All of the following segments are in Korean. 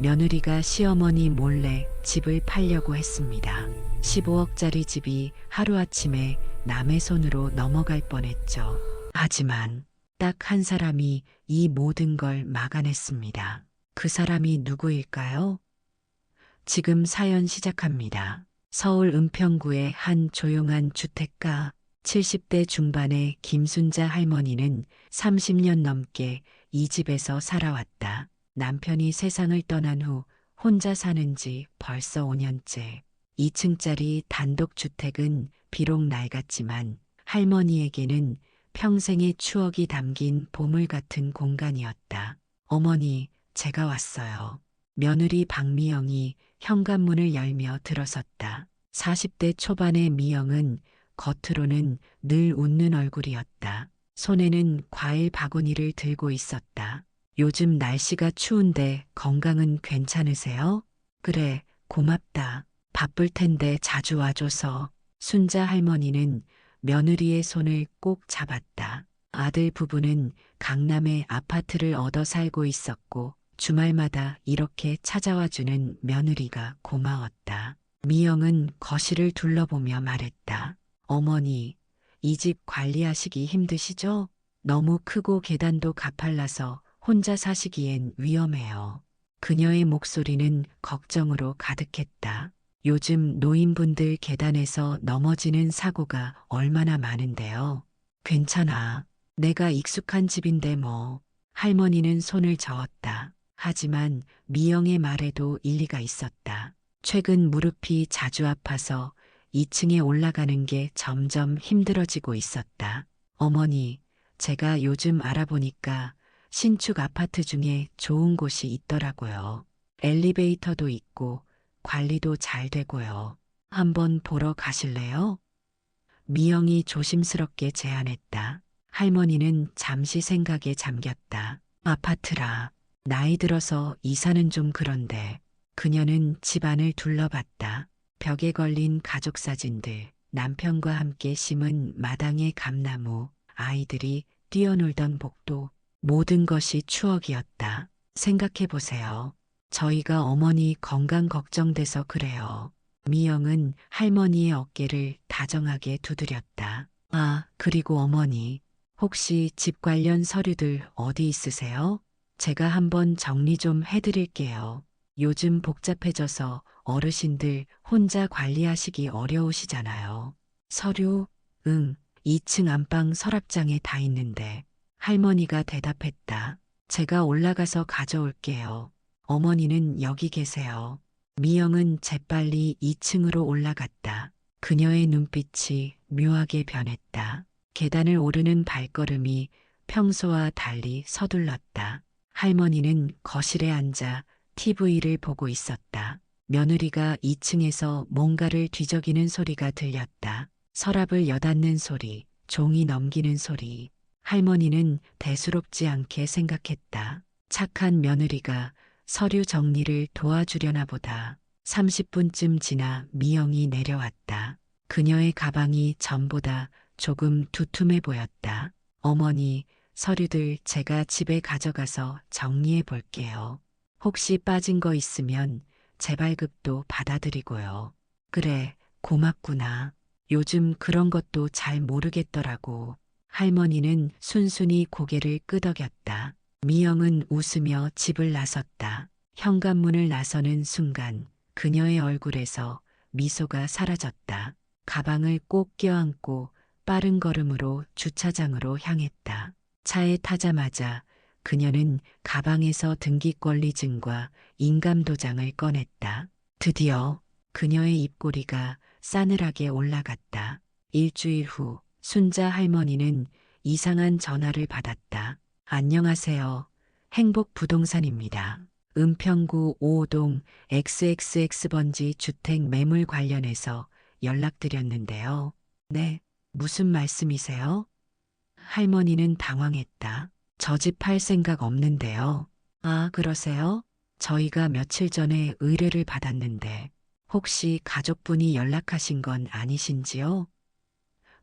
며느리가 시어머니 몰래 집을 팔려고 했습니다. 15억짜리 집이 하루아침에 남의 손으로 넘어갈 뻔했죠. 하지만 딱 한 사람이 이 모든 걸 막아냈습니다. 그 사람이 누구일까요? 지금 사연 시작합니다. 서울 은평구의 한 조용한 주택가, 70대 중반의 김순자 할머니는 30년 넘게 이 집에서 살아왔다. 남편이 세상을 떠난 후 혼자 사는 지 벌써 5년째. 2층짜리 단독주택은 비록 낡았지만 할머니에게는 평생의 추억이 담긴 보물 같은 공간이었다. 어머니, 제가 왔어요. 며느리 박미영이 현관문을 열며 들어섰다. 40대 초반의 미영은 겉으로는 늘 웃는 얼굴이었다. 손에는 과일 바구니를 들고 있었다. 요즘 날씨가 추운데 건강은 괜찮으세요? 그래, 고맙다. 바쁠 텐데 자주 와줘서. 순자 할머니는 며느리의 손을 꼭 잡았다. 아들 부부는 강남에 아파트를 얻어 살고 있었고 주말마다 이렇게 찾아와주는 며느리가 고마웠다. 미영은 거실을 둘러보며 말했다. 어머니, 이 집 관리하시기 힘드시죠? 너무 크고 계단도 가팔라서 혼자 사시기엔 위험해요. 그녀의 목소리는 걱정으로 가득했다. 요즘 노인분들 계단에서 넘어지는 사고가 얼마나 많은데요. 괜찮아. 내가 익숙한 집인데 뭐. 할머니는 손을 저었다. 하지만 미영의 말에도 일리가 있었다. 최근 무릎이 자주 아파서 2층에 올라가는 게 점점 힘들어지고 있었다. 어머니, 제가 요즘 알아보니까 신축 아파트 중에 좋은 곳이 있더라고요. 엘리베이터도 있고 관리도 잘 되고요. 한번 보러 가실래요? 미영이 조심스럽게 제안했다. 할머니는 잠시 생각에 잠겼다. 아파트라. 나이 들어서 이사는 좀 그런데. 그녀는 집안을 둘러봤다. 벽에 걸린 가족 사진들, 남편과 함께 심은 마당의 감나무, 아이들이 뛰어놀던 복도, 모든 것이 추억이었다. 생각해 보세요. 저희가 어머니 건강 걱정돼서 그래요. 미영은 할머니의 어깨를 다정하게 두드렸다. 아, 그리고 어머니, 혹시 집 관련 서류들 어디 있으세요? 제가 한번 정리 좀 해드릴게요. 요즘 복잡해져서 어르신들 혼자 관리하시기 어려우시잖아요. 서류? 응, 2층 안방 서랍장에 다 있는데. 할머니가 대답했다. 제가 올라가서 가져올게요. 어머니는 여기 계세요. 미영은 재빨리 2층으로 올라갔다. 그녀의 눈빛이 묘하게 변했다. 계단을 오르는 발걸음이 평소와 달리 서둘렀다. 할머니는 거실에 앉아 TV를 보고 있었다. 며느리가 2층에서 뭔가를 뒤적이는 소리가 들렸다. 서랍을 여닫는 소리, 종이 넘기는 소리. 할머니는 대수롭지 않게 생각했다. 착한 며느리가 서류 정리를 도와주려나 보다. 30분쯤 지나 미영이 내려왔다. 그녀의 가방이 전보다 조금 두툼해 보였다. 어머니, 서류들 제가 집에 가져가서 정리해 볼게요. 혹시 빠진 거 있으면 재발급도 받아드리고요. 그래, 고맙구나. 요즘 그런 것도 잘 모르겠더라고. 할머니는 순순히 고개를 끄덕였다. 미영은 웃으며 집을 나섰다. 현관문을 나서는 순간 그녀의 얼굴에서 미소가 사라졌다. 가방을 꼭 껴안고 빠른 걸음으로 주차장으로 향했다. 차에 타자마자 그녀는 가방에서 등기권리증과 인감도장을 꺼냈다. 드디어 그녀의 입꼬리가 싸늘하게 올라갔다. 일주일 후 순자 할머니는 이상한 전화를 받았다. 안녕하세요. 행복부동산입니다. 은평구 5호동 XXX번지 주택 매물 관련해서 연락드렸는데요. 네, 무슨 말씀이세요? 할머니는 당황했다. 저 집 팔 생각 없는데요. 아, 그러세요? 저희가 며칠 전에 의뢰를 받았는데 혹시 가족분이 연락하신 건 아니신지요?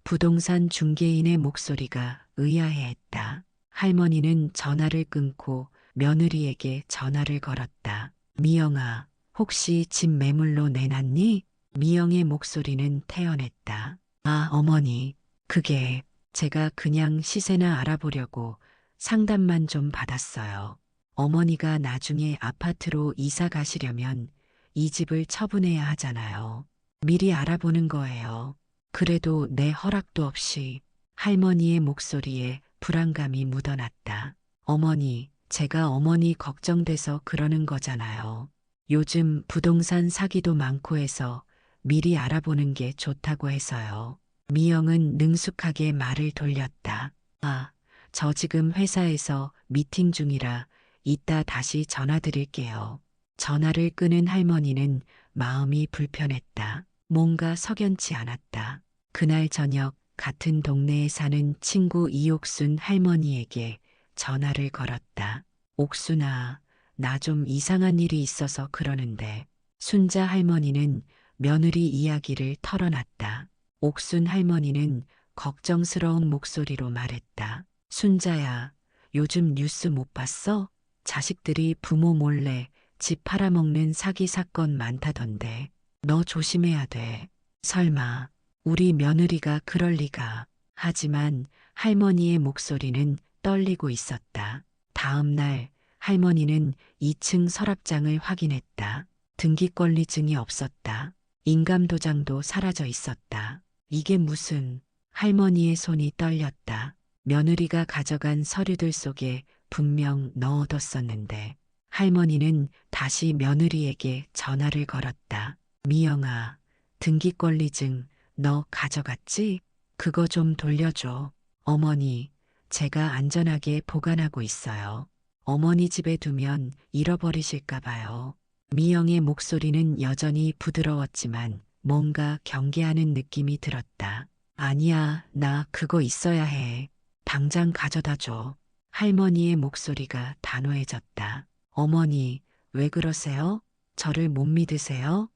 부동산 중개인의 목소리가 의아해했다. 할머니는 전화를 끊고 며느리에게 전화를 걸었다. 미영아, 혹시 집 매물로 내놨니? 미영의 목소리는 태연했다. 아, 어머니, 그게 제가 그냥 시세나 알아보려고 상담만 좀 받았어요. 어머니가 나중에 아파트로 이사 가시려면 이 집을 처분해야 하잖아요. 미리 알아보는 거예요. 그래도 내 허락도 없이 할머니의 목소리에 불안감이 묻어났다. 어머니, 제가 어머니 걱정돼서 그러는 거잖아요. 요즘 부동산 사기도 많고 해서 미리 알아보는 게 좋다고 해서요. 미영은 능숙하게 말을 돌렸다. 아, 저 지금 회사에서 미팅 중이라 이따 다시 전화 드릴게요. 전화를 끊은 할머니는 마음이 불편했다. 뭔가 석연치 않았다. 그날 저녁 같은 동네에 사는 친구 이옥순 할머니에게 전화를 걸었다. 옥순아, 나 좀 이상한 일이 있어서 그러는데. 순자 할머니는 며느리 이야기를 털어놨다. 옥순 할머니는 걱정스러운 목소리로 말했다. 순자야, 요즘 뉴스 못 봤어? 자식들이 부모 몰래 집 팔아먹는 사기 사건 많다던데. 너 조심해야 돼. 설마 우리 며느리가 그럴 리가. 하지만 할머니의 목소리는 떨리고 있었다. 다음 날 할머니는 2층 서랍장을 확인했다. 등기권리증이 없었다. 인감도장도 사라져 있었다. 이게 무슨. 할머니의 손이 떨렸다. 며느리가 가져간 서류들 속에 분명 넣어뒀었는데. 할머니는 다시 며느리에게 전화를 걸었다. 미영아, 등기권리증 너 가져갔지? 그거 좀 돌려줘. 어머니, 제가 안전하게 보관하고 있어요. 어머니 집에 두면 잃어버리실까 봐요. 미영의 목소리는 여전히 부드러웠지만 뭔가 경계하는 느낌이 들었다. 아니야, 나 그거 있어야 해. 당장 가져다 줘. 할머니의 목소리가 단호해졌다. 어머니, 왜 그러세요? 저를 못 믿으세요?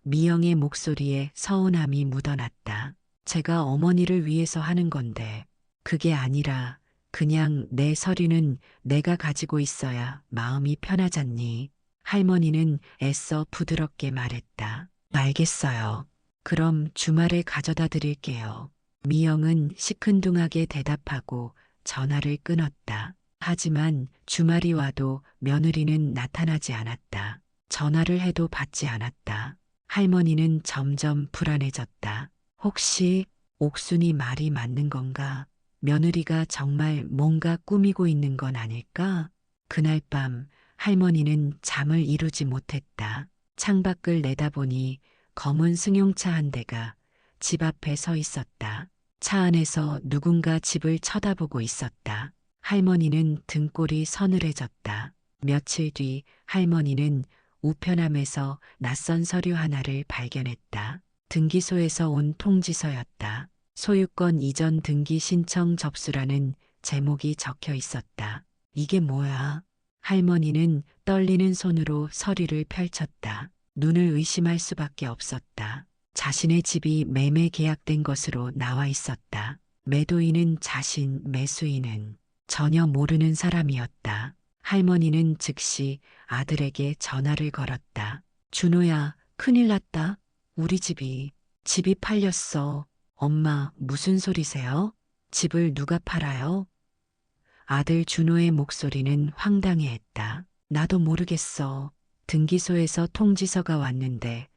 미영의 목소리에 서운함이 묻어났다. 제가 어머니를 위해서 하는 건데, 그게 아니라 그냥 내 서류는 내가 가지고 있어야 마음이 편하잖니. 할머니는 애써 부드럽게 말했다. 알겠어요. 그럼 주말에 가져다 드릴게요. 미영은 시큰둥하게 대답하고 전화를 끊었다. 하지만 주말이 와도 며느리는 나타나지 않았다. 전화를 해도 받지 않았다. 할머니는 점점 불안해졌다. 혹시 옥순이 말이 맞는 건가? 며느리가 정말 뭔가 꾸미고 있는 건 아닐까? 그날 밤 할머니는 잠을 이루지 못했다. 창밖을 내다보니 검은 승용차 한 대가 집 앞에 서 있었다. 차 안에서 누군가 집을 쳐다보고 있었다. 할머니는 등골이 서늘해졌다. 며칠 뒤 할머니는 우편함에서 낯선 서류 하나를 발견했다. 등기소에서 온 통지서였다. 소유권 이전 등기 신청 접수라는 제목이 적혀 있었다. 이게 뭐야? 할머니는 떨리는 손으로 서류를 펼쳤다. 눈을 의심할 수밖에 없었다. 자신의 집이 매매 계약된 것으로 나와 있었다. 매도인은 자신, 매수인은 전혀 모르는 사람이었다. 할머니는 즉시 아들에게 전화를 걸었다. 준호야, 큰일 났다. 우리 집이 팔렸어. 엄마, 무슨 소리세요? 집을 누가 팔아요? 아들 준호의 목소리는 황당해했다. 나도 모르겠어. 등기소에서 통지서가 왔는데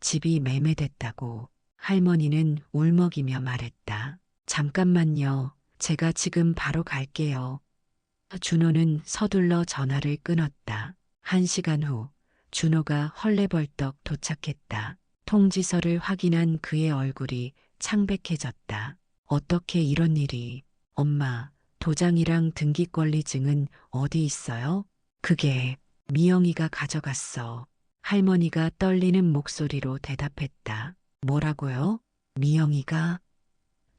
집이 매매됐다고. 할머니는 울먹이며 말했다. 잠깐만요. 제가 지금 바로 갈게요. 준호는 서둘러 전화를 끊었다. 1시간 후 준호가 헐레벌떡 도착했다. 통지서를 확인한 그의 얼굴이 창백해졌다. 어떻게 이런 일이. 엄마, 도장이랑 등기권리증은 어디 있어요? 그게 미영이가 가져갔어. 할머니가 떨리는 목소리로 대답했다. 뭐라고요? 미영이가?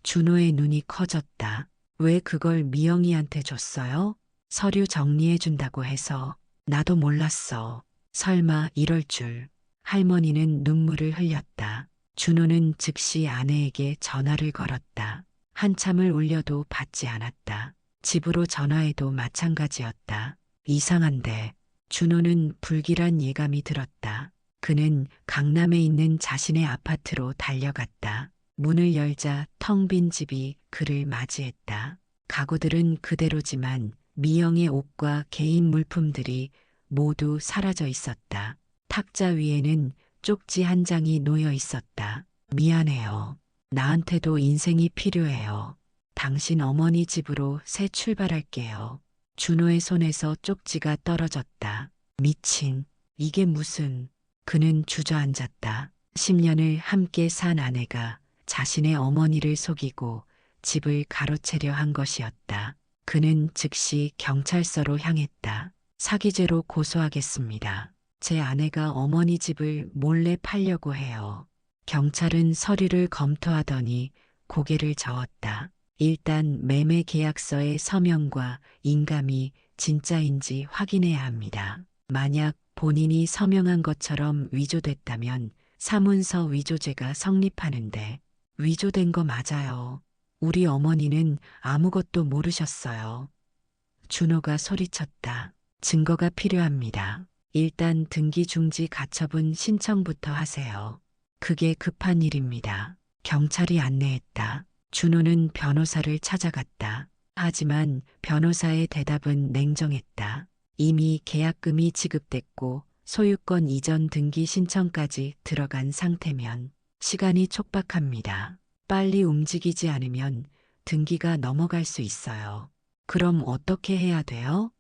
준호의 눈이 커졌다. 왜 그걸 미영이한테 줬어요? 서류 정리해준다고 해서. 나도 몰랐어. 설마 이럴 줄. 할머니는 눈물을 흘렸다. 준호는 즉시 아내에게 전화를 걸었다. 한참을 울려도 받지 않았다. 집으로 전화해도 마찬가지였다. 이상한데. 준호는 불길한 예감이 들었다. 그는 강남에 있는 자신의 아파트로 달려갔다. 문을 열자 텅 빈 집이 그를 맞이했다. 가구들은 그대로지만 미영의 옷과 개인 물품들이 모두 사라져 있었다. 탁자 위에는 쪽지 한 장이 놓여 있었다. 미안해요. 나한테도 인생이 필요해요. 당신 어머니 집으로 새 출발할게요. 준호의 손에서 쪽지가 떨어졌다. 미친, 이게 무슨... 그는 주저앉았다. 10년을 함께 산 아내가 자신의 어머니를 속이고 집을 가로채려 한 것이었다. 그는 즉시 경찰서로 향했다. 사기죄로 고소하겠습니다. 제 아내가 어머니 집을 몰래 팔려고 해요. 경찰은 서류를 검토하더니 고개를 저었다. 일단 매매 계약서의 서명과 인감이 진짜인지 확인해야 합니다. 만약 본인이 서명한 것처럼 위조됐다면 사문서 위조죄가 성립하는데 위조된 거 맞아요. 우리 어머니는 아무것도 모르셨어요. 준호가 소리쳤다. 증거가 필요합니다. 일단 등기 중지 가처분 신청부터 하세요. 그게 급한 일입니다. 경찰이 안내했다. 준호는 변호사를 찾아갔다. 하지만 변호사의 대답은 냉정했다. 이미 계약금이 지급됐고 소유권 이전 등기 신청까지 들어간 상태면 시간이 촉박합니다. 빨리 움직이지 않으면 등기가 넘어갈 수 있어요. 그럼 어떻게 해야 돼요?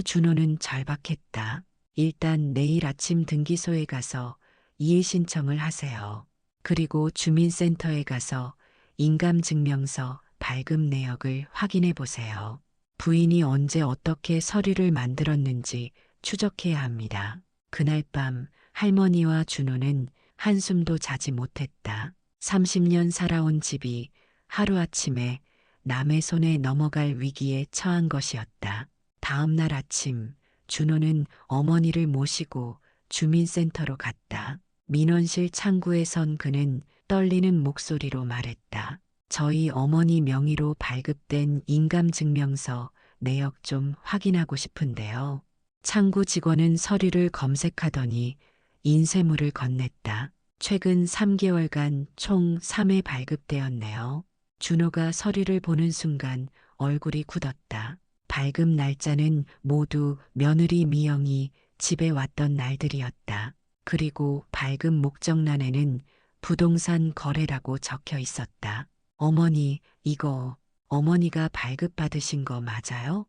준호는 절박했다. 일단 내일 아침 등기소에 가서 이의 신청을 하세요. 그리고 주민센터에 가서 인감증명서 발급 내역을 확인해 보세요. 부인이 언제 어떻게 서류를 만들었는지 추적해야 합니다. 그날 밤 할머니와 준호는 한숨도 자지 못했다. 30년 살아온 집이 하루아침에 남의 손에 넘어갈 위기에 처한 것이었다. 다음 날 아침 준호는 어머니를 모시고 주민센터로 갔다. 민원실 창구에 선 그는 떨리는 목소리로 말했다. 저희 어머니 명의로 발급된 인감증명서 내역 좀 확인하고 싶은데요. 창구 직원은 서류를 검색하더니 인쇄물을 건넸다. 최근 3개월간 총 3회 발급되었네요. 준호가 서류를 보는 순간 얼굴이 굳었다. 발급 날짜는 모두 며느리 미영이 집에 왔던 날들이었다. 그리고 발급 목적란에는 부동산 거래라고 적혀 있었다. 어머니, 이거 어머니가 발급받으신 거 맞아요?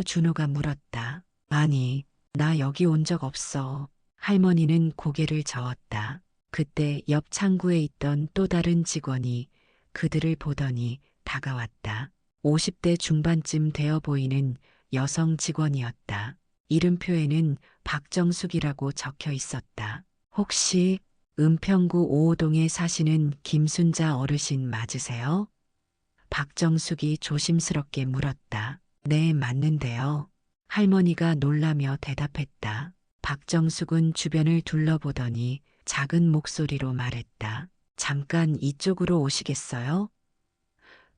준호가 물었다. 아니, 나 여기 온 적 없어. 할머니는 고개를 저었다. 그때 옆 창구에 있던 또 다른 직원이 그들을 보더니 다가왔다. 50대 중반쯤 되어 보이는 여성 직원이었다. 이름표에는 박정숙이라고 적혀 있었다. 혹시 은평구 5호동에 사시는 김순자 어르신 맞으세요? 박정숙이 조심스럽게 물었다. 네, 맞는데요. 할머니가 놀라며 대답했다. 박정숙은 주변을 둘러보더니 작은 목소리로 말했다. 잠깐 이쪽으로 오시겠어요?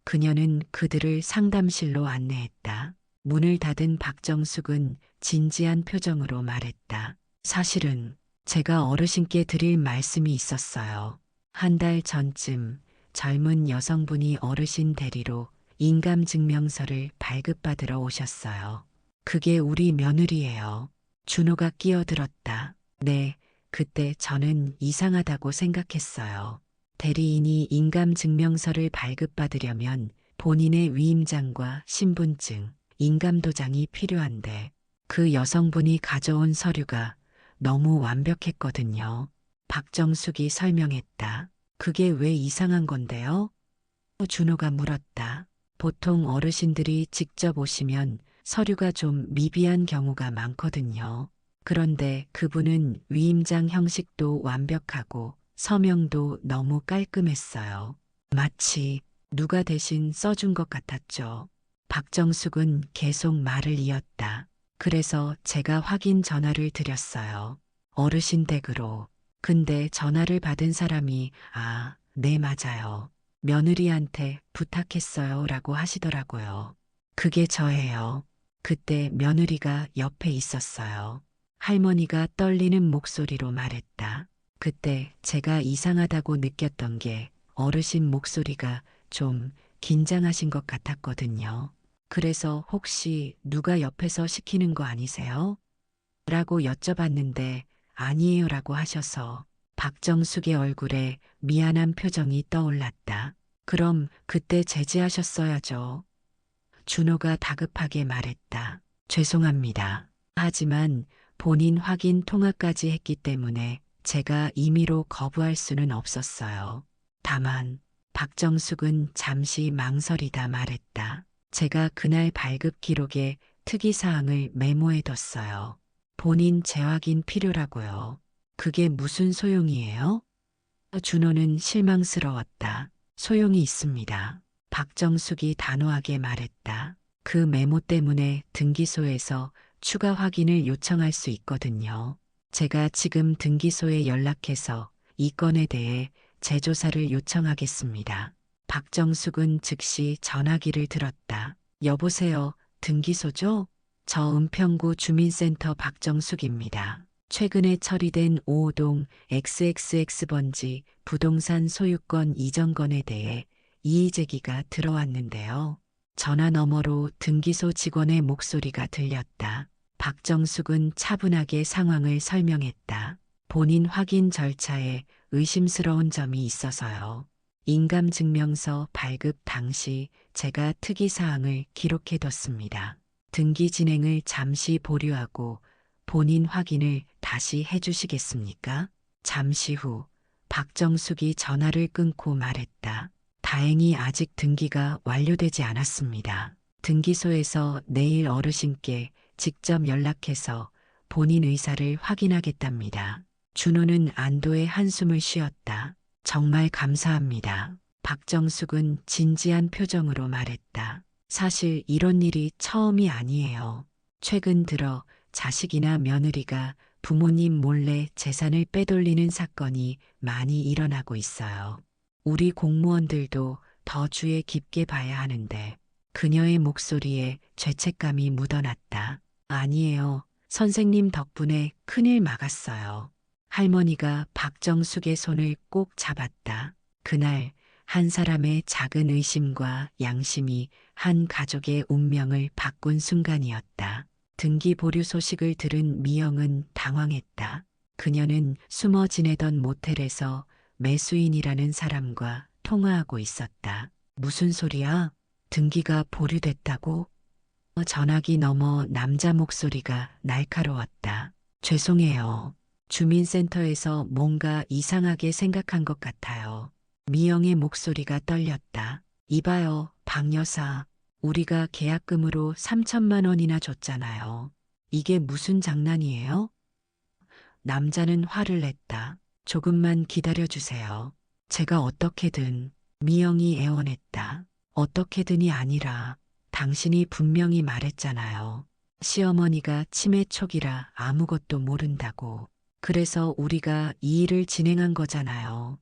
그녀는 그들을 상담실로 안내했다. 문을 닫은 박정숙은 진지한 표정으로 말했다. 사실은 제가 어르신께 드릴 말씀이 있었어요. 한 달 전쯤 젊은 여성분이 어르신 대리로 인감증명서를 발급받으러 오셨어요. 그게 우리 며느리예요. 준호가 끼어들었다. 네, 그때 저는 이상하다고 생각했어요. 대리인이 인감증명서를 발급받으려면 본인의 위임장과 신분증, 인감도장이 필요한데 그 여성분이 가져온 서류가 너무 완벽했거든요. 박정숙이 설명했다. 그게 왜 이상한 건데요? 준호가 물었다. 보통 어르신들이 직접 오시면 서류가 좀 미비한 경우가 많거든요. 그런데 그분은 위임장 형식도 완벽하고 서명도 너무 깔끔했어요. 마치 누가 대신 써준 것 같았죠. 박정숙은 계속 말을 이었다. 그래서 제가 확인 전화를 드렸어요. 어르신 댁으로. 근데 전화를 받은 사람이 네, 맞아요. 며느리한테 부탁했어요 라고 하시더라고요. 그게 저예요. 그때 며느리가 옆에 있었어요. 할머니가 떨리는 목소리로 말했다. 그때 제가 이상하다고 느꼈던 게 어르신 목소리가 좀 긴장하신 것 같았거든요. 그래서 혹시 누가 옆에서 시키는 거 아니세요? 라고 여쭤봤는데 아니에요라고 하셔서 박정숙의 얼굴에 미안한 표정이 떠올랐다. 그럼 그때 제지하셨어야죠. 준호가 다급하게 말했다. 죄송합니다. 하지만 본인 확인 통화까지 했기 때문에 제가 임의로 거부할 수는 없었어요. 다만 박정숙은 잠시 망설이다 말했다. 제가 그날 발급 기록에 특이사항을 메모해뒀어요. 본인 재확인 필요라고요. 그게 무슨 소용이에요? 준호는 실망스러웠다. 소용이 있습니다. 박정숙이 단호하게 말했다. 그 메모 때문에 등기소에서 추가 확인을 요청할 수 있거든요. 제가 지금 등기소에 연락해서 이 건에 대해 재조사를 요청하겠습니다. 박정숙은 즉시 전화기를 들었다. 여보세요, 등기소죠? 저 은평구 주민센터 박정숙입니다. 최근에 처리된 5호동 XXX번지 부동산 소유권 이전건에 대해 이의제기가 들어왔는데요. 전화 너머로 등기소 직원의 목소리가 들렸다. 박정숙은 차분하게 상황을 설명했다. 본인 확인 절차에 의심스러운 점이 있어서요. 인감증명서 발급 당시 제가 특이사항을 기록해뒀습니다. 등기 진행을 잠시 보류하고 본인 확인을 다시 해주시겠습니까? 잠시 후 박정숙이 전화를 끊고 말했다. 다행히 아직 등기가 완료되지 않았습니다. 등기소에서 내일 어르신께 직접 연락해서 본인 의사를 확인하겠답니다. 준호는 안도의 한숨을 쉬었다. 정말 감사합니다. 박정숙은 진지한 표정으로 말했다. 사실 이런 일이 처음이 아니에요. 최근 들어 자식이나 며느리가 부모님 몰래 재산을 빼돌리는 사건이 많이 일어나고 있어요. 우리 공무원들도 더 주의 깊게 봐야 하는데 그녀의 목소리에 죄책감이 묻어났다. 아니에요. 선생님 덕분에 큰일 막았어요. 할머니가 박정숙의 손을 꼭 잡았다. 그날 한 사람의 작은 의심과 양심이 한 가족의 운명을 바꾼 순간이었다. 등기 보류 소식을 들은 미영은 당황했다. 그녀는 숨어 지내던 모텔에서 매수인이라는 사람과 통화하고 있었다. 무슨 소리야? 등기가 보류됐다고? 전화기 너머 남자 목소리가 날카로웠다. 죄송해요. 주민센터에서 뭔가 이상하게 생각한 것 같아요. 미영의 목소리가 떨렸다. 이봐요, 박 여사. 우리가 계약금으로 3천만 원이나 줬잖아요. 이게 무슨 장난이에요? 남자는 화를 냈다. 조금만 기다려주세요. 제가 어떻게든, 미영이 애원했다. 어떻게든이 아니라 당신이 분명히 말했잖아요. 시어머니가 치매 초기라 아무것도 모른다고. 그래서 우리가 이 일을 진행한 거잖아요.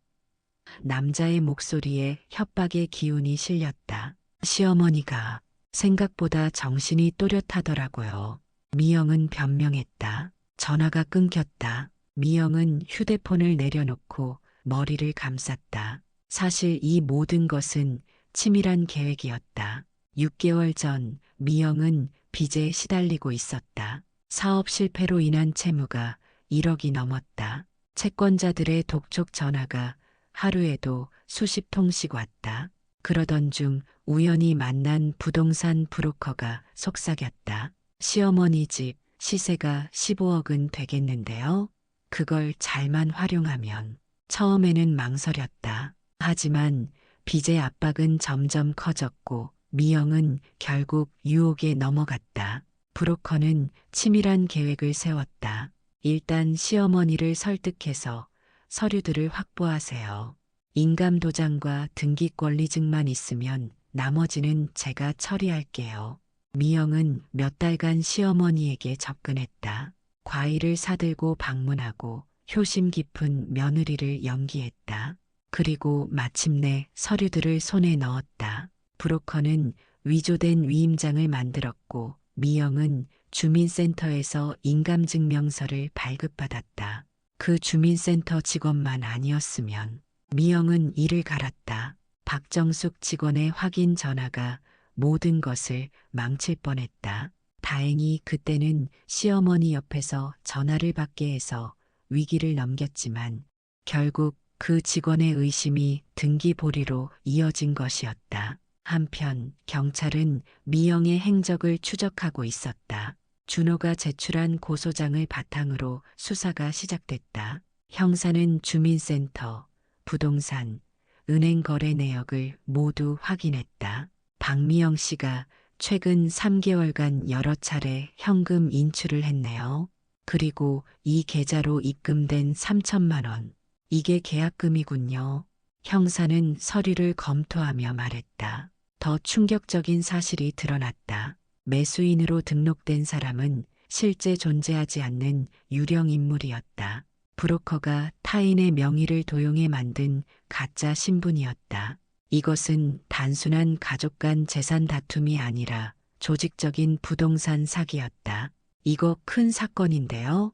남자의 목소리에 협박의 기운이 실렸다. 시어머니가 생각보다 정신이 또렷하더라고요. 미영은 변명했다. 전화가 끊겼다. 미영은 휴대폰을 내려놓고 머리를 감쌌다. 사실 이 모든 것은 치밀한 계획이었다. 6개월 전 미영은 빚에 시달리고 있었다. 사업 실패로 인한 채무가 1억이 넘었다. 채권자들의 독촉 전화가 하루에도 수십 통씩 왔다. 그러던 중 우연히 만난 부동산 브로커가 속삭였다. 시어머니 집 시세가 15억은 되겠는데요. 그걸 잘만 활용하면. 처음에는 망설였다. 하지만 빚의 압박은 점점 커졌고 미영은 결국 유혹에 넘어갔다. 브로커는 치밀한 계획을 세웠다. 일단 시어머니를 설득해서 서류들을 확보하세요. 인감도장과 등기권리증만 있으면 나머지는 제가 처리할게요. 미영은 몇 달간 시어머니에게 접근했다. 과일을 사들고 방문하고 효심 깊은 며느리를 연기했다. 그리고 마침내 서류들을 손에 넣었다. 브로커는 위조된 위임장을 만들었고 미영은 주민센터에서 인감증명서를 발급받았다. 그 주민센터 직원만 아니었으면 미영은 이를 갈았다. 박정숙 직원의 확인 전화가 모든 것을 망칠 뻔했다. 다행히 그때는 시어머니 옆에서 전화를 받게 해서 위기를 넘겼지만 결국 그 직원의 의심이 등기보리로 이어진 것이었다. 한편 경찰은 미영의 행적을 추적하고 있었다. 준호가 제출한 고소장을 바탕으로 수사가 시작됐다. 형사는 주민센터, 부동산, 은행 거래 내역을 모두 확인했다. 박미영 씨가 최근 3개월간 여러 차례 현금 인출을 했네요. 그리고 이 계좌로 입금된 3천만 원. 이게 계약금이군요. 형사는 서류를 검토하며 말했다. 더 충격적인 사실이 드러났다. 매수인으로 등록된 사람은 실제 존재하지 않는 유령 인물이었다. 브로커가 타인의 명의를 도용해 만든 가짜 신분이었다. 이것은 단순한 가족 간 재산 다툼이 아니라 조직적인 부동산 사기였다. 이거 큰 사건인데요.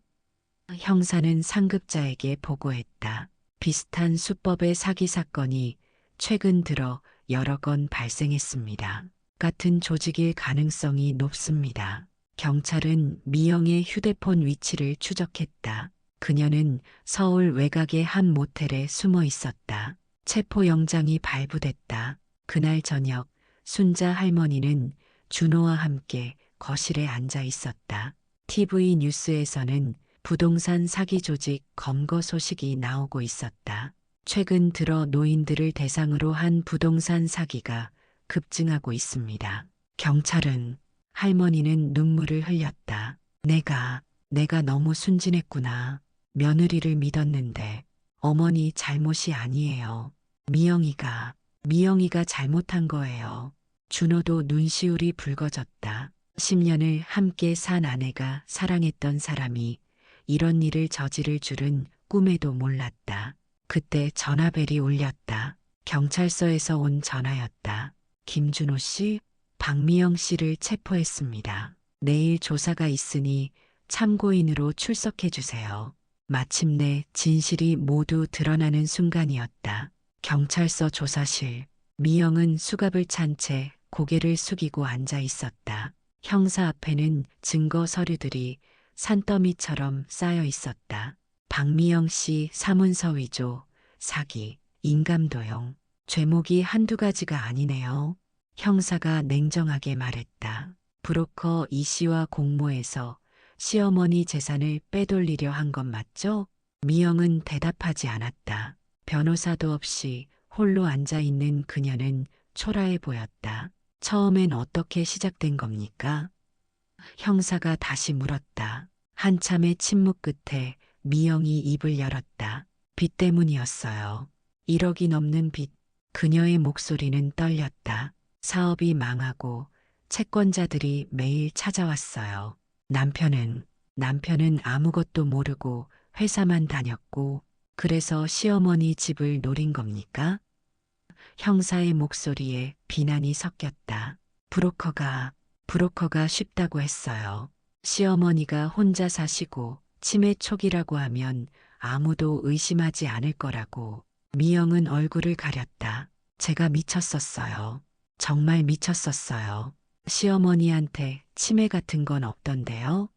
형사는 상급자에게 보고했다. 비슷한 수법의 사기 사건이 최근 들어 여러 건 발생했습니다. 같은 조직일 가능성이 높습니다. 경찰은 미영의 휴대폰 위치를 추적했다. 그녀는 서울 외곽의 한 모텔에 숨어 있었다. 체포영장이 발부됐다. 그날 저녁 순자 할머니는 준호와 함께 거실에 앉아 있었다. TV 뉴스에서는 부동산 사기 조직 검거 소식이 나오고 있었다. 최근 들어 노인들을 대상으로 한 부동산 사기가 급증하고 있습니다. 경찰은 할머니는 눈물을 흘렸다. 내가 너무 순진했구나. 며느리를 믿었는데 어머니 잘못이 아니에요. 미영이가 잘못한 거예요. 준호도 눈시울이 붉어졌다. 10년을 함께 산 아내가 사랑했던 사람이 이런 일을 저지를 줄은 꿈에도 몰랐다. 그때 전화벨이 울렸다. 경찰서에서 온 전화였다. 김준호 씨, 박미영 씨를 체포했습니다. 내일 조사가 있으니 참고인으로 출석해 주세요. 마침내 진실이 모두 드러나는 순간이었다. 경찰서 조사실. 미영은 수갑을 찬 채 고개를 숙이고 앉아 있었다. 형사 앞에는 증거 서류들이 산더미처럼 쌓여 있었다. 박미영 씨 사문서 위조, 사기, 인감도용. 죄목이 한두 가지가 아니네요. 형사가 냉정하게 말했다. 브로커 이 씨와 공모해서 시어머니 재산을 빼돌리려 한 건 맞죠? 미영은 대답하지 않았다. 변호사도 없이 홀로 앉아 있는 그녀는 초라해 보였다. 처음엔 어떻게 시작된 겁니까? 형사가 다시 물었다. 한참의 침묵 끝에 미영이 입을 열었다. 빚 때문이었어요. 1억이 넘는 빚. 그녀의 목소리는 떨렸다. 사업이 망하고 채권자들이 매일 찾아왔어요. 남편은 아무것도 모르고 회사만 다녔고 그래서 시어머니 집을 노린 겁니까? 형사의 목소리에 비난이 섞였다. 브로커가 쉽다고 했어요. 시어머니가 혼자 사시고 치매 초기라고 하면 아무도 의심하지 않을 거라고. 미영은 얼굴을 가렸다. 제가 미쳤었어요. 정말 미쳤었어요. 시어머니한테 치매 같은 건 없던데요?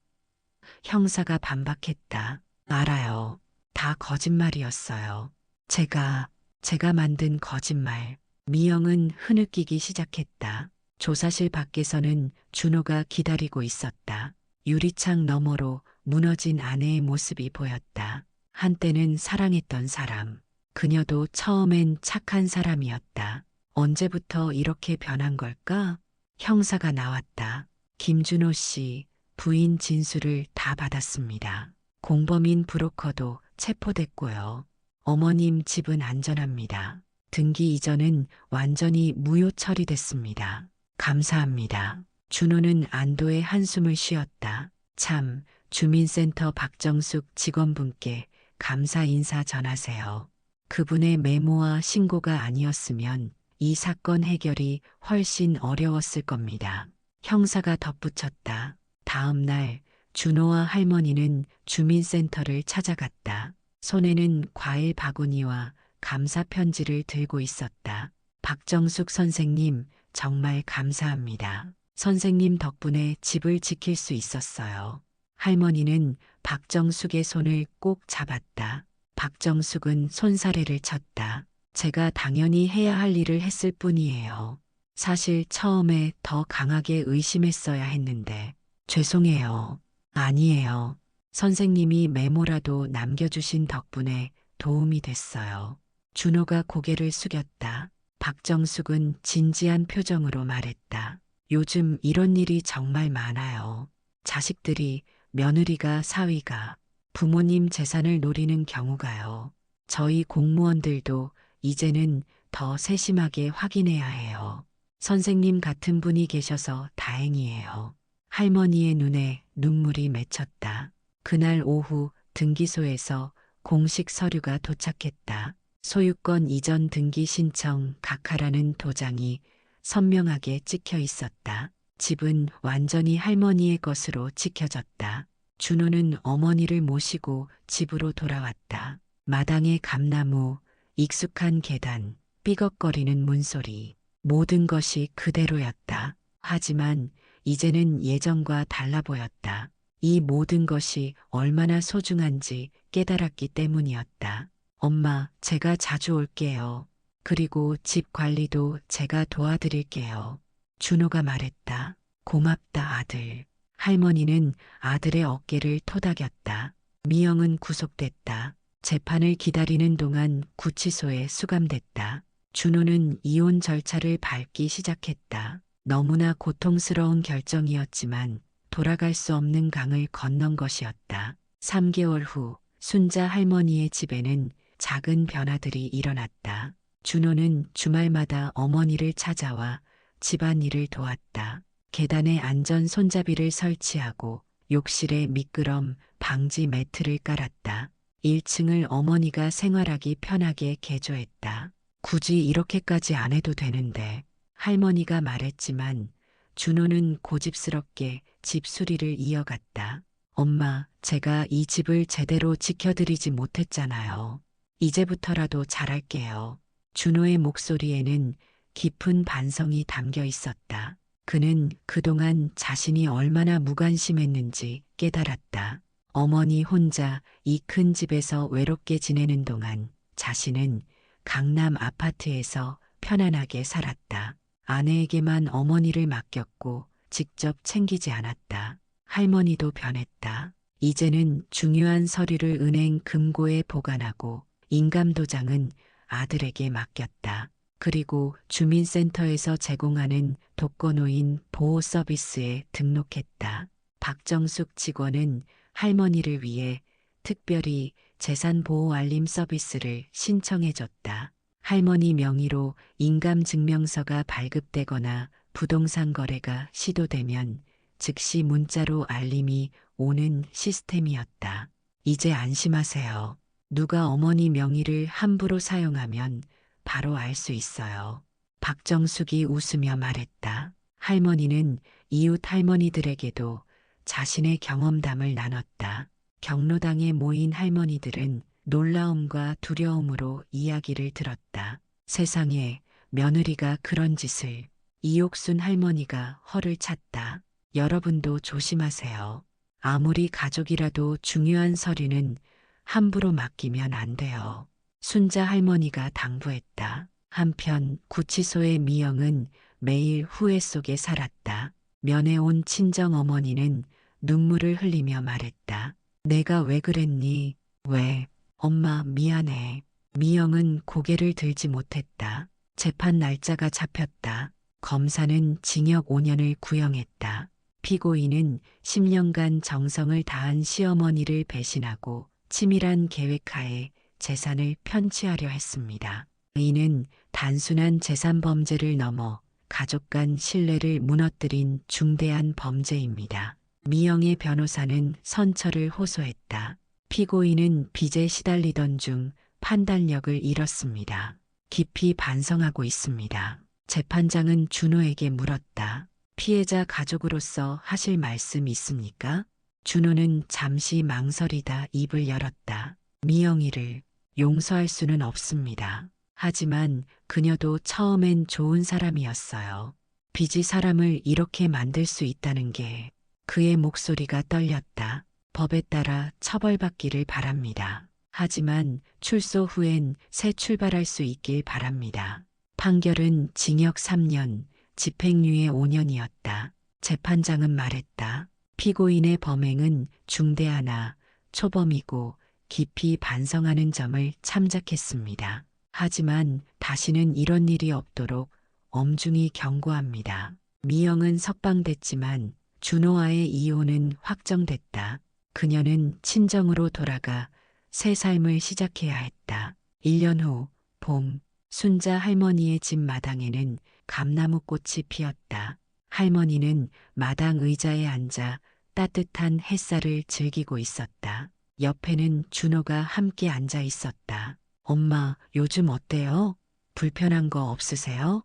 형사가 반박했다. 알아요. 다 거짓말이었어요. 제가 만든 거짓말. 미영은 흐느끼기 시작했다. 조사실 밖에서는 준호가 기다리고 있었다. 유리창 너머로 무너진 아내의 모습이 보였다. 한때는 사랑했던 사람. 그녀도 처음엔 착한 사람이었다. 언제부터 이렇게 변한 걸까? 형사가 나왔다. 김준호 씨 부인 진술을 다 받았습니다. 공범인 브로커도 체포됐고요. 어머님 집은 안전합니다. 등기 이전은 완전히 무효 처리됐습니다. 감사합니다. 준호는 안도의 한숨을 쉬었다. 참, 주민센터 박정숙 직원분께 감사 인사 전하세요. 그분의 메모와 신고가 아니었으면 이 사건 해결이 훨씬 어려웠을 겁니다. 형사가 덧붙였다. 다음 날 준호와 할머니는 주민센터를 찾아갔다. 손에는 과일 바구니와 감사 편지를 들고 있었다. 박정숙 선생님, 정말 감사합니다. 선생님 덕분에 집을 지킬 수 있었어요. 할머니는 박정숙의 손을 꼭 잡았다. 박정숙은 손사래를 쳤다. 제가 당연히 해야 할 일을 했을 뿐이에요. 사실 처음에 더 강하게 의심했어야 했는데, 죄송해요. 아니에요. 선생님이 메모라도 남겨주신 덕분에 도움이 됐어요. 준호가 고개를 숙였다. 박정숙은 진지한 표정으로 말했다. 요즘 이런 일이 정말 많아요. 자식들이, 며느리가, 사위가 부모님 재산을 노리는 경우가요. 저희 공무원들도 이제는 더 세심하게 확인해야 해요. 선생님 같은 분이 계셔서 다행이에요. 할머니의 눈에 눈물이 맺혔다. 그날 오후 등기소에서 공식 서류가 도착했다. 소유권 이전 등기 신청 각하라는 도장이 선명하게 찍혀 있었다. 집은 완전히 할머니의 것으로 지켜졌다. 준호는 어머니를 모시고 집으로 돌아왔다. 마당의 감나무, 익숙한 계단, 삐걱거리는 문소리, 모든 것이 그대로였다. 하지만 이제는 예전과 달라 보였다. 이 모든 것이 얼마나 소중한지 깨달았기 때문이었다. 엄마, 제가 자주 올게요. 그리고 집 관리도 제가 도와드릴게요. 준호가 말했다. 고맙다, 아들. 할머니는 아들의 어깨를 토닥였다. 미영은 구속됐다. 재판을 기다리는 동안 구치소에 수감됐다. 준호는 이혼 절차를 밟기 시작했다. 너무나 고통스러운 결정이었지만 돌아갈 수 없는 강을 건넌 것이었다. 3개월 후 순자 할머니의 집에는 작은 변화들이 일어났다. 준호는 주말마다 어머니를 찾아와 집안일을 도왔다. 계단에 안전 손잡이를 설치하고 욕실에 미끄럼 방지 매트를 깔았다. 1층을 어머니가 생활하기 편하게 개조했다. 굳이 이렇게까지 안 해도 되는데 할머니가 말했지만 준호는 고집스럽게 집 수리를 이어갔다. 엄마, 제가 이 집을 제대로 지켜드리지 못했잖아요. 이제부터라도 잘할게요. 준호의 목소리에는 깊은 반성이 담겨 있었다. 그는 그동안 자신이 얼마나 무관심했는지 깨달았다. 어머니 혼자 이 큰 집에서 외롭게 지내는 동안 자신은 강남 아파트에서 편안하게 살았다. 아내에게만 어머니를 맡겼고 직접 챙기지 않았다. 할머니도 변했다. 이제는 중요한 서류를 은행 금고에 보관하고 인감도장은 아들에게 맡겼다. 그리고 주민센터에서 제공하는 독거노인 보호 서비스에 등록했다. 박정숙 직원은 할머니를 위해 특별히 재산보호 알림 서비스를 신청해줬다. 할머니 명의로 인감증명서가 발급되거나 부동산 거래가 시도되면 즉시 문자로 알림이 오는 시스템이었다. 이제 안심하세요. 누가 어머니 명의를 함부로 사용하면 바로 알 수 있어요. 박정숙이 웃으며 말했다. 할머니는 이웃 할머니들에게도 자신의 경험담을 나눴다. 경로당에 모인 할머니들은 놀라움과 두려움으로 이야기를 들었다. 세상에 며느리가 그런 짓을. 이옥순 할머니가 허를 찼다. 여러분도 조심하세요. 아무리 가족이라도 중요한 서류는 함부로 맡기면 안 돼요. 순자 할머니가 당부했다. 한편 구치소의 미영은 매일 후회 속에 살았다. 면회 온 친정 어머니는 눈물을 흘리며 말했다. 내가 왜 그랬니? 왜? 엄마 미안해. 미영은 고개를 들지 못했다. 재판 날짜가 잡혔다. 검사는 징역 5년을 구형했다. 피고인은 10년간 정성을 다한 시어머니를 배신하고 치밀한 계획하에 재산을 편취하려 했습니다. 이는 단순한 재산 범죄를 넘어 가족 간 신뢰를 무너뜨린 중대한 범죄입니다. 미영의 변호사는 선처를 호소했다. 피고인은 빚에 시달리던 중 판단력을 잃었습니다. 깊이 반성하고 있습니다. 재판장은 준호에게 물었다. 피해자 가족으로서 하실 말씀 있습니까? 준호는 잠시 망설이다 입을 열었다. 미영이를 용서할 수는 없습니다. 하지만 그녀도 처음엔 좋은 사람이었어요. 빚이 사람을 이렇게 만들 수 있다는 게 그의 목소리가 떨렸다. 법에 따라 처벌받기를 바랍니다. 하지만 출소 후엔 새 출발할 수 있길 바랍니다. 판결은 징역 3년, 집행유예 5년이었다. 재판장은 말했다. 피고인의 범행은 중대하나 초범이고 깊이 반성하는 점을 참작했습니다. 하지만 다시는 이런 일이 없도록 엄중히 경고합니다. 미영은 석방됐지만 준호와의 이혼은 확정됐다. 그녀는 친정으로 돌아가 새 삶을 시작해야 했다. 1년 후 봄, 순자 할머니의 집 마당에는 감나무 꽃이 피었다. 할머니는 마당 의자에 앉아 따뜻한 햇살을 즐기고 있었다. 옆에는 준호가 함께 앉아 있었다. 엄마, 요즘 어때요? 불편한 거 없으세요?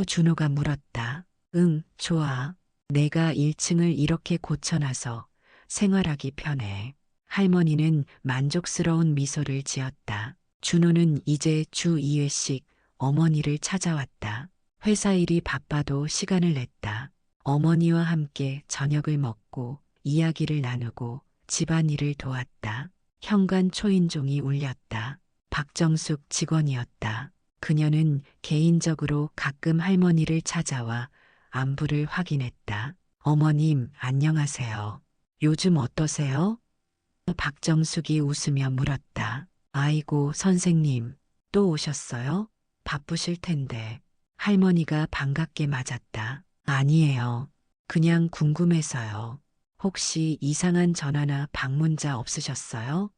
준호가 물었다. 응, 좋아. 내가 1층을 이렇게 고쳐놔서 생활하기 편해. 할머니는 만족스러운 미소를 지었다. 준호는 이제 주 2회씩 어머니를 찾아왔다. 회사 일이 바빠도 시간을 냈다. 어머니와 함께 저녁을 먹고 이야기를 나누고 집안일을 도왔다. 현관 초인종이 울렸다. 박정숙 직원이었다. 그녀는 개인적으로 가끔 할머니를 찾아와 안부를 확인했다. 어머님, 안녕하세요. 요즘 어떠세요? 박정숙이 웃으며 물었다. 아이고, 선생님, 또 오셨어요? 바쁘실 텐데. 할머니가 반갑게 맞았다. 아니에요. 그냥 궁금해서요. 혹시 이상한 전화나 방문자 없으셨어요?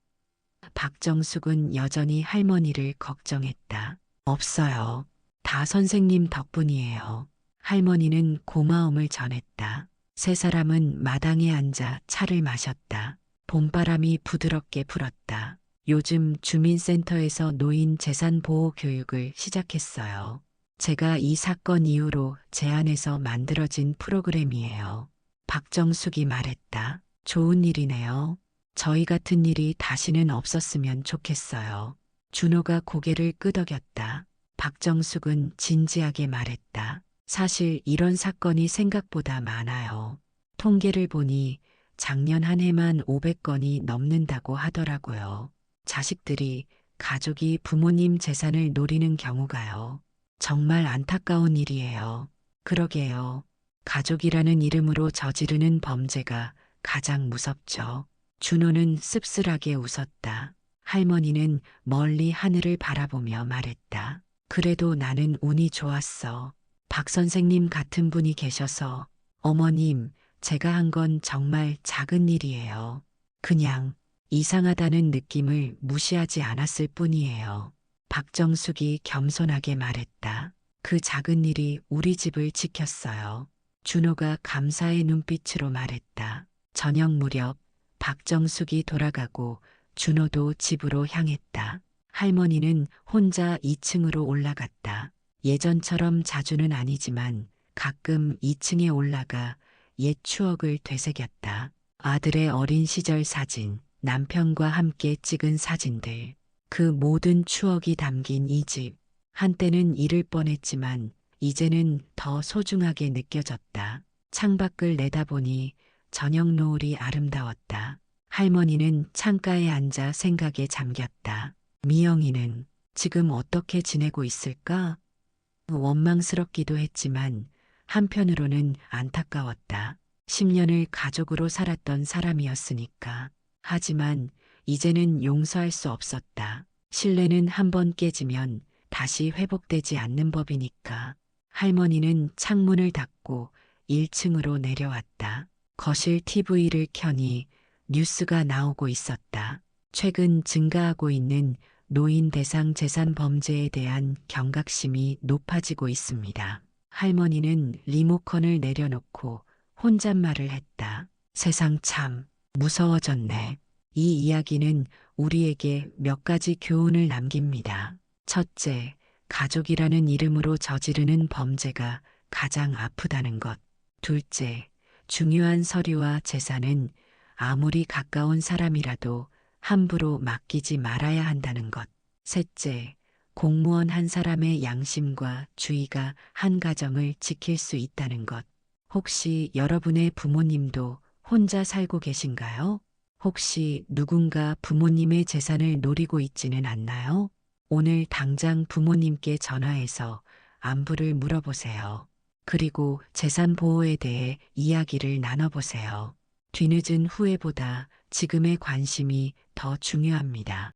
박정숙은 여전히 할머니를 걱정했다. 없어요. 다 선생님 덕분이에요. 할머니는 고마움을 전했다. 세 사람은 마당에 앉아 차를 마셨다. 봄바람이 부드럽게 불었다. 요즘 주민센터에서 노인 재산 보호 교육을 시작했어요. 제가 이 사건 이후로 제안해서 만들어진 프로그램이에요. 박정숙이 말했다. 좋은 일이네요. 저희 같은 일이 다시는 없었으면 좋겠어요. 준호가 고개를 끄덕였다. 박정숙은 진지하게 말했다. 사실 이런 사건이 생각보다 많아요. 통계를 보니 작년 한 해만 500건이 넘는다고 하더라고요. 자식들이 가족이 부모님 재산을 노리는 경우가요. 정말 안타까운 일이에요. 그러게요. 가족이라는 이름으로 저지르는 범죄가 가장 무섭죠. 준호는 씁쓸하게 웃었다. 할머니는 멀리 하늘을 바라보며 말했다. 그래도 나는 운이 좋았어. 박 선생님 같은 분이 계셔서. 어머님, 제가 한 건 정말 작은 일이에요. 그냥 이상하다는 느낌을 무시하지 않았을 뿐이에요. 박정숙이 겸손하게 말했다. 그 작은 일이 우리 집을 지켰어요. 준호가 감사의 눈빛으로 말했다. 저녁 무렵 박정숙이 돌아가고 준호도 집으로 향했다. 할머니는 혼자 2층으로 올라갔다. 예전처럼 자주는 아니지만 가끔 2층에 올라가 옛 추억을 되새겼다. 아들의 어린 시절 사진, 남편과 함께 찍은 사진들, 그 모든 추억이 담긴 이 집. 한때는 잃을 뻔했지만 이제는 더 소중하게 느껴졌다. 창밖을 내다보니 저녁 노을이 아름다웠다. 할머니는 창가에 앉아 생각에 잠겼다. 미영이는 지금 어떻게 지내고 있을까? 원망스럽기도 했지만 한편으로는 안타까웠다. 10년을 가족으로 살았던 사람이었으니까. 하지만 이제는 용서할 수 없었다. 신뢰는 한번 깨지면 다시 회복되지 않는 법이니까. 할머니는 창문을 닫고 1층으로 내려왔다. 거실 TV를 켜니 뉴스가 나오고 있었다. 최근 증가하고 있는 노인 대상 재산 범죄에 대한 경각심이 높아지고 있습니다. 할머니는 리모컨을 내려놓고 혼잣말을 했다. 세상 참 무서워졌네. 이 이야기는 우리에게 몇 가지 교훈을 남깁니다. 첫째, 가족이라는 이름으로 저지르는 범죄가 가장 아프다는 것. 둘째, 중요한 서류와 재산은 아무리 가까운 사람이라도 함부로 맡기지 말아야 한다는 것. 셋째, 공무원 한 사람의 양심과 주의가 한 가정을 지킬 수 있다는 것. 혹시 여러분의 부모님도 혼자 살고 계신가요? 혹시 누군가 부모님의 재산을 노리고 있지는 않나요? 오늘 당장 부모님께 전화해서 안부를 물어보세요. 그리고 재산 보호에 대해 이야기를 나눠보세요. 뒤늦은 후회보다 지금의 관심이 더 중요합니다.